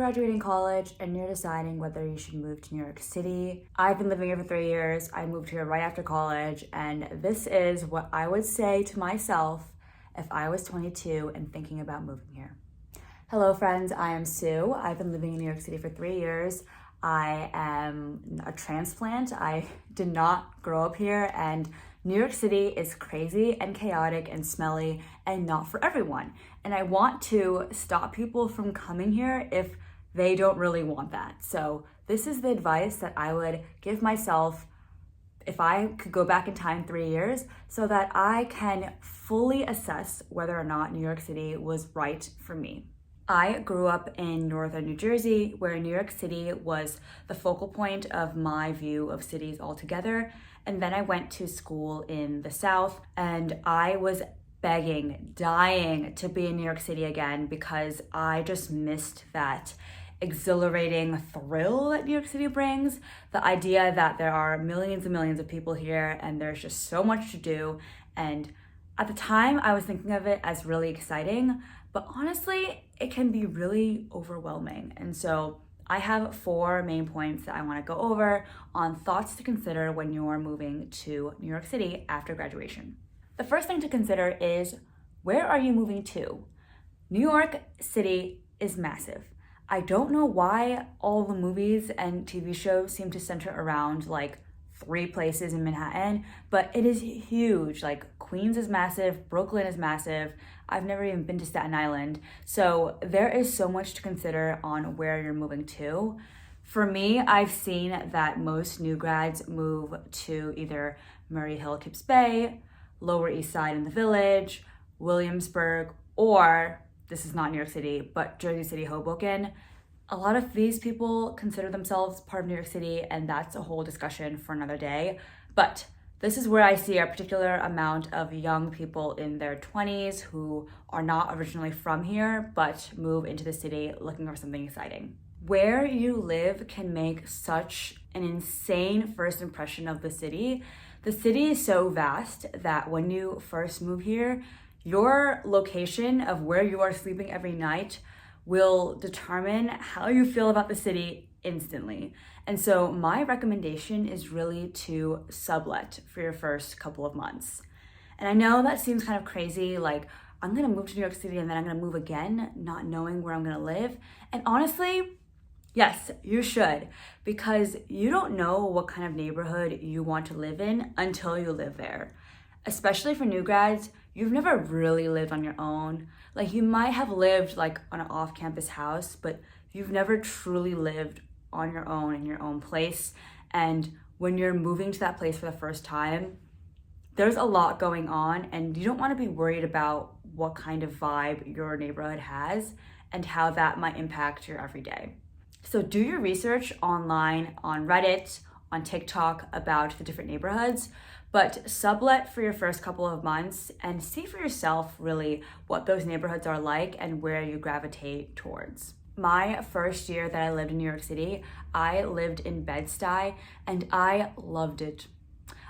graduating college and you're deciding whether you should move to New York City, I've been living here for 3 years. I moved here right after college, and this is what I would say to myself if I was 22 and thinking about moving here. Hello friends, I am Sue. I've been living in New York City for 3 years. I am a transplant. I did not grow up here, and New York City is crazy and chaotic and smelly and not for everyone. And I want to stop people from coming here if they don't really want that. So this is the advice that I would give myself if I could go back in time 3 years, so that I can fully assess whether or not New York City was right for me. I grew up in northern New Jersey, where New York City was the focal point of my view of cities altogether. And then I went to school in the South, and I was begging, dying to be in New York City again because I just missed that exhilarating thrill that New York City brings. The idea that there are millions and millions of people here and there's just so much to do. And at the time, I was thinking of it as really exciting, but honestly, it can be really overwhelming. And so I have 4 main points that I want to go over on thoughts to consider when you're moving to New York City after graduation. The first thing to consider is, where are you moving to? New York City is massive. I don't know why all the movies and TV shows seem to center around like 3 places in Manhattan, but it is huge. Like Queens is massive, Brooklyn is massive. I've never even been to Staten Island. So there is so much to consider on where you're moving to. For me, I've seen that most new grads move to either Murray Hill, Kips Bay, Lower East Side in the Village, Williamsburg, or, this is not New York City, but Jersey City, Hoboken. A lot of these people consider themselves part of New York City, and that's a whole discussion for another day. But this is where I see a particular amount of young people in their 20s who are not originally from here, but move into the city looking for something exciting. Where you live can make such an insane first impression of the city. The city is so vast that when you first move here, your location of where you are sleeping every night will determine how you feel about the city instantly. And so my recommendation is really to sublet for your first couple of months. And I know that seems kind of crazy, like I'm gonna move to New York City and then I'm gonna move again, not knowing where I'm gonna live. And honestly, yes, you should, because you don't know what kind of neighborhood you want to live in until you live there. Especially for new grads, you've never really lived on your own. Like you might have lived like on an off-campus house, but you've never truly lived on your own in your own place. And when you're moving to that place for the first time, there's a lot going on, and you don't want to be worried about what kind of vibe your neighborhood has and how that might impact your everyday. So do your research online, on Reddit, on TikTok about the different neighborhoods, but sublet for your first couple of months and see for yourself really what those neighborhoods are like and where you gravitate towards. My first year that I lived in New York City, I lived in Bed-Stuy and I loved it.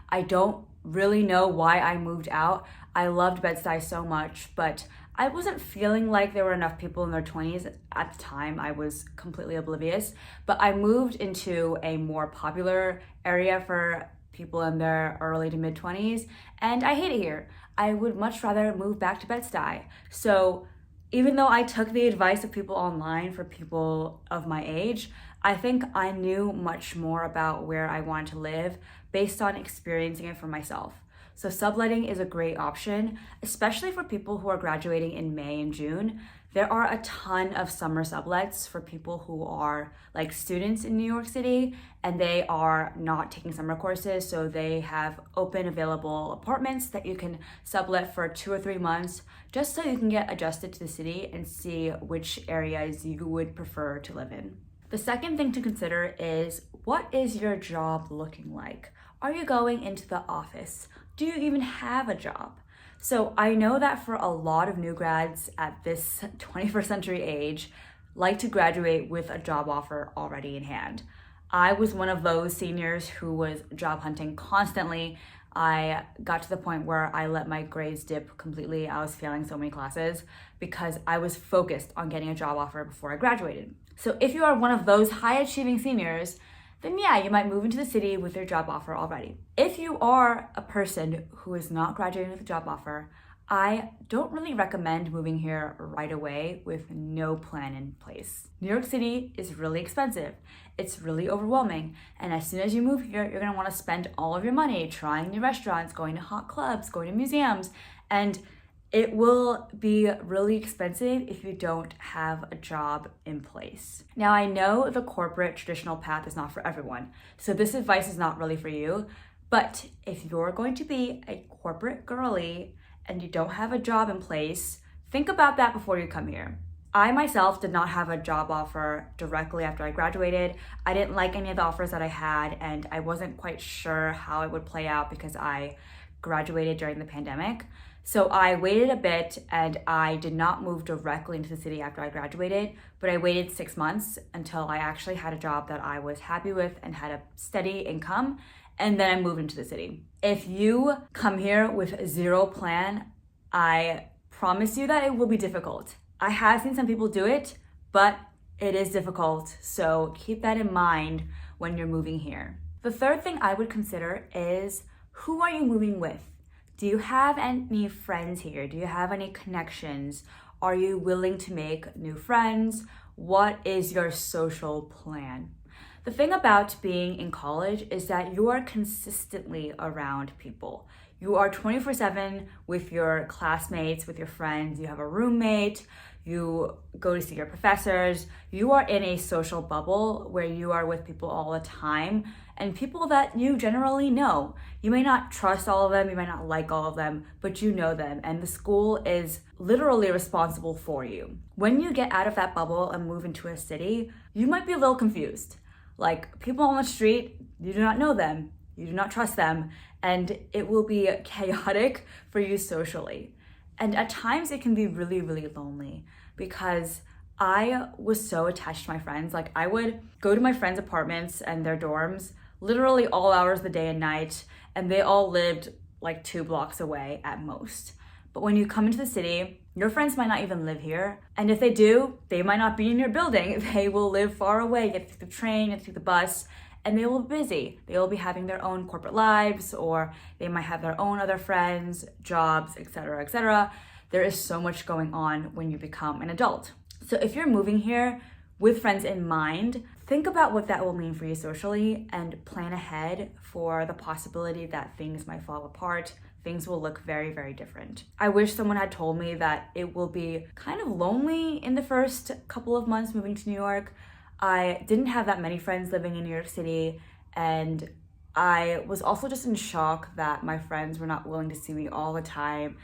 I don't really know why I moved out. I loved Bed-Stuy so much, but I wasn't feeling like there were enough people in their 20s at the time. I was completely oblivious, but I moved into a more popular area for people in their early to mid 20s, and I hate it here. I would much rather move back to Bed-Stuy. So even though I took the advice of people online for people of my age, I think I knew much more about where I wanted to live based on experiencing it for myself. So subletting is a great option, especially for people who are graduating in May and June. There are a ton of summer sublets for people who are like students in New York City and they are not taking summer courses. So they have open available apartments that you can sublet for 2 or 3 months, just so you can get adjusted to the city and see which areas you would prefer to live in. The second thing to consider is, what is your job looking like? Are you going into the office? Do you even have a job? So I know that for a lot of new grads at this 21st century age, like to graduate with a job offer already in hand. I was one of those seniors who was job hunting constantly. I got to the point where I let my grades dip completely. I was failing so many classes because I was focused on getting a job offer before I graduated. So if you are one of those high achieving seniors, then yeah, you might move into the city with your job offer already. If you are a person who is not graduating with a job offer, I don't really recommend moving here right away with no plan in place. New York City is really expensive. It's really overwhelming. And as soon as you move here, you're gonna wanna spend all of your money trying new restaurants, going to hot clubs, going to museums, and it will be really expensive if you don't have a job in place. Now, I know the corporate traditional path is not for everyone, so this advice is not really for you, but if you're going to be a corporate girly and you don't have a job in place, think about that before you come here. I myself did not have a job offer directly after I graduated. I didn't like any of the offers that I had, and I wasn't quite sure how it would play out because I graduated during the pandemic. So I waited a bit and I did not move directly into the city after I graduated, but I waited 6 months until I actually had a job that I was happy with and had a steady income, and then I moved into the city. If you come here with zero plan, I promise you that it will be difficult. I have seen some people do it, but it is difficult, so keep that in mind when you're moving here. The third thing I would consider is, who are you moving with? Do you have any friends here? Do you have any connections? Are you willing to make new friends? What is your social plan? The thing about being in college is that you are consistently around people. You are 24/7 with your classmates, with your friends. You have a roommate. You go to see your professors. You are in a social bubble where you are with people all the time and people that you generally know. You may not trust all of them, you might not like all of them, but you know them, and the school is literally responsible for you. When you get out of that bubble and move into a city, you might be a little confused. Like, people on the street, you do not know them, you do not trust them, and it will be chaotic for you socially. And at times it can be really, really lonely because I was so attached to my friends. Like, I would go to my friends' apartments and their dorms literally all hours of the day and night, and they all lived like 2 blocks away at most. But when you come into the city, your friends might not even live here. And if they do, they might not be in your building. They will live far away, get to the train, get to the bus, and they will be busy. They will be having their own corporate lives, or they might have their own other friends, jobs, etc., etc. There is so much going on when you become an adult. So if you're moving here with friends in mind, think about what that will mean for you socially and plan ahead for the possibility that things might fall apart. Things will look very, very different. I wish someone had told me that it will be kind of lonely in the first couple of months moving to New York. I didn't have that many friends living in New York City, and I was also just in shock that my friends were not willing to see me all the time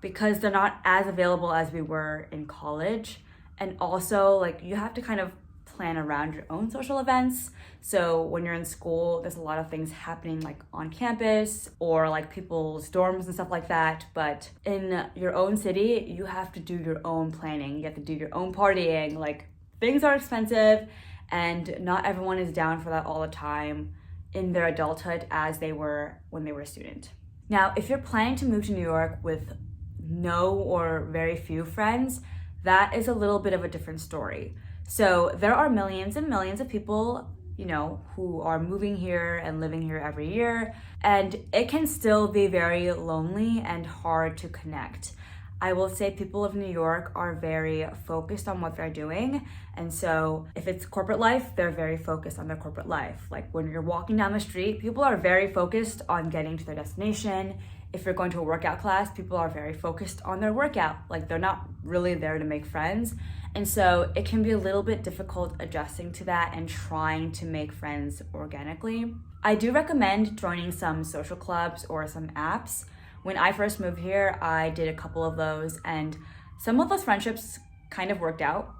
because they're not as available as we were in college. And also, like, you have to kind of plan around your own social events. So when you're in school, there's a lot of things happening like on campus or like people's dorms and stuff like that. But in your own city, you have to do your own planning. You have to do your own partying. Like, things are expensive and not everyone is down for that all the time in their adulthood as they were when they were a student. Now, if you're planning to move to New York with no or very few friends, that is a little bit of a different story. So there are millions and millions of people, you know, who are moving here and living here every year, and it can still be very lonely and hard to connect. I will say people of New York are very focused on what they're doing. And so if it's corporate life, they're very focused on their corporate life. Like, when you're walking down the street, people are very focused on getting to their destination. If you're going to a workout class, people are very focused on their workout. Like, they're not really there to make friends. And so it can be a little bit difficult adjusting to that and trying to make friends organically. I do recommend joining some social clubs or some apps. When I first moved here, I did a couple of those, and some of those friendships kind of worked out.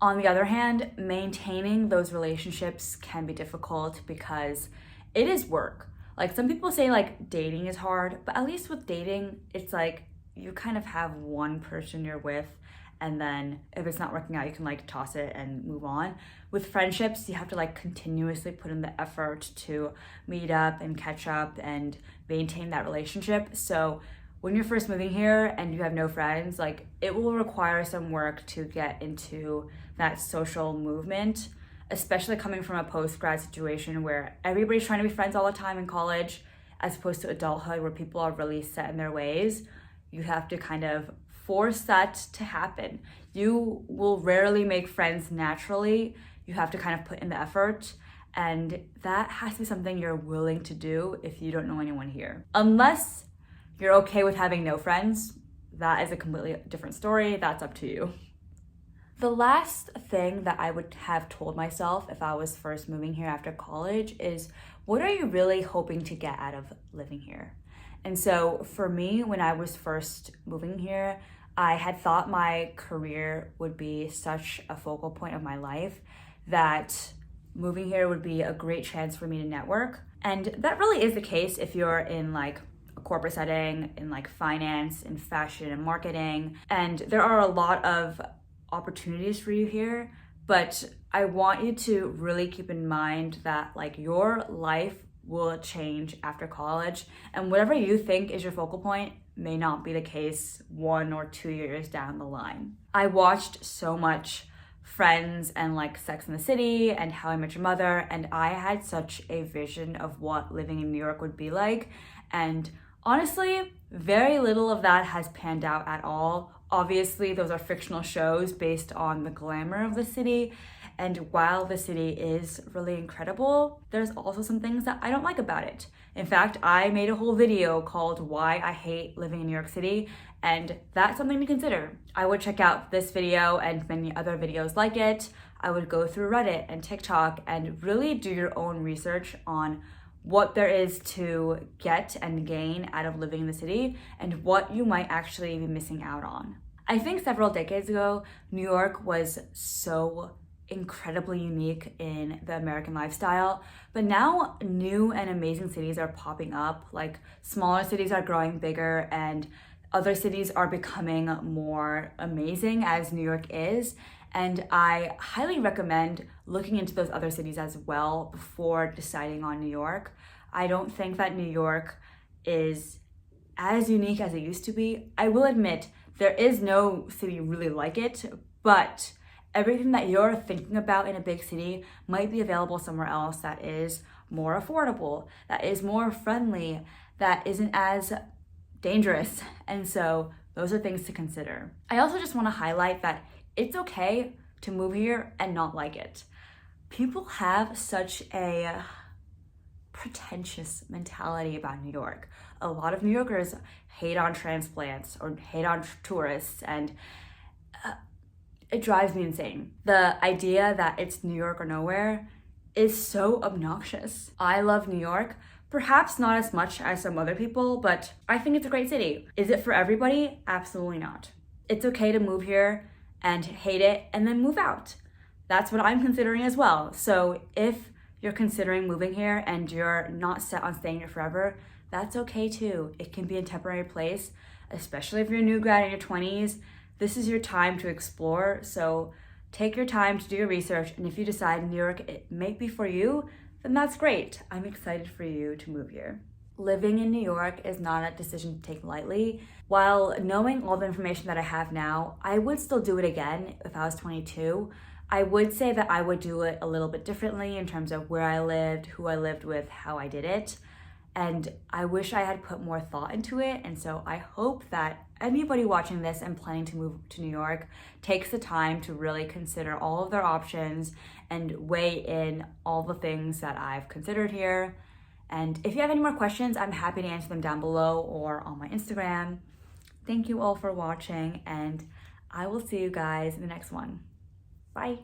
On the other hand, maintaining those relationships can be difficult because it is work. Like, some people say like dating is hard, but at least with dating, it's like you kind of have one person you're with, and then if it's not working out, you can like toss it and move on. With friendships, you have to like continuously put in the effort to meet up and catch up and maintain that relationship. So when you're first moving here and you have no friends, like it will require some work to get into that social movement, especially coming from a post-grad situation where everybody's trying to be friends all the time in college, as opposed to adulthood where people are really set in their ways. You have to kind of force that to happen. You will rarely make friends naturally. You have to kind of put in the effort, and that has to be something you're willing to do if you don't know anyone here. Unless you're okay with having no friends, that is a completely different story. That's up to you. The last thing that I would have told myself if I was first moving here after college is, what are you really hoping to get out of living here? And so for me, when I was first moving here, I had thought my career would be such a focal point of my life that moving here would be a great chance for me to network. And that really is the case if you're in like a corporate setting, in like finance, in fashion and marketing. And there are a lot of opportunities for you here, but I want you to really keep in mind that like your life will change after college, and whatever you think is your focal point may not be the case 1 or 2 years down the line. I watched so much Friends and like Sex and the City and How I Met Your Mother, and I had such a vision of what living in New York would be like, and honestly, very little of that has panned out at all. Obviously, those are fictional shows based on the glamour of the city, and while the city is really incredible, there's also some things that I don't like about it. In fact, I made a whole video called Why I Hate Living in New York City, and that's something to consider. I would check out this video and many other videos like it. I would go through Reddit and TikTok and really do your own research on what there is to get and gain out of living in the city and what you might actually be missing out on. I think several decades ago, New York was so incredibly unique in the American lifestyle, but now new and amazing cities are popping up. Like smaller cities are growing bigger and other cities are becoming more amazing as New York is. And I highly recommend looking into those other cities as well before deciding on New York. I don't think that New York is as unique as it used to be. I will admit there is no city really like it, but everything that you're thinking about in a big city might be available somewhere else that is more affordable, that is more friendly, that isn't as dangerous. And so those are things to consider. I also just want to highlight that it's okay to move here and not like it. People have such a pretentious mentality about New York. A lot of New Yorkers hate on transplants or hate on tourists, and it drives me insane. The idea that it's New York or nowhere is so obnoxious. I love New York, perhaps not as much as some other people, but I think it's a great city. Is it for everybody? Absolutely not. It's okay to move here and hate it and then move out. That's what I'm considering as well. So if you're considering moving here and you're not set on staying here forever, that's okay too. It can be a temporary place, especially if you're a new grad in your 20s. This is your time to explore, so take your time to do your research, and if you decide New York it may be for you, then that's great. I'm excited for you to move here. Living in New York is not a decision to take lightly. While knowing all the information that I have now, I would still do it again if I was 22. I would say that I would do it a little bit differently in terms of where I lived, who I lived with, how I did it. And I wish I had put more thought into it. And so I hope that anybody watching this and planning to move to New York takes the time to really consider all of their options and weigh in all the things that I've considered here. And if you have any more questions, I'm happy to answer them down below or on my Instagram. Thank you all for watching, and I will see you guys in the next one. Bye.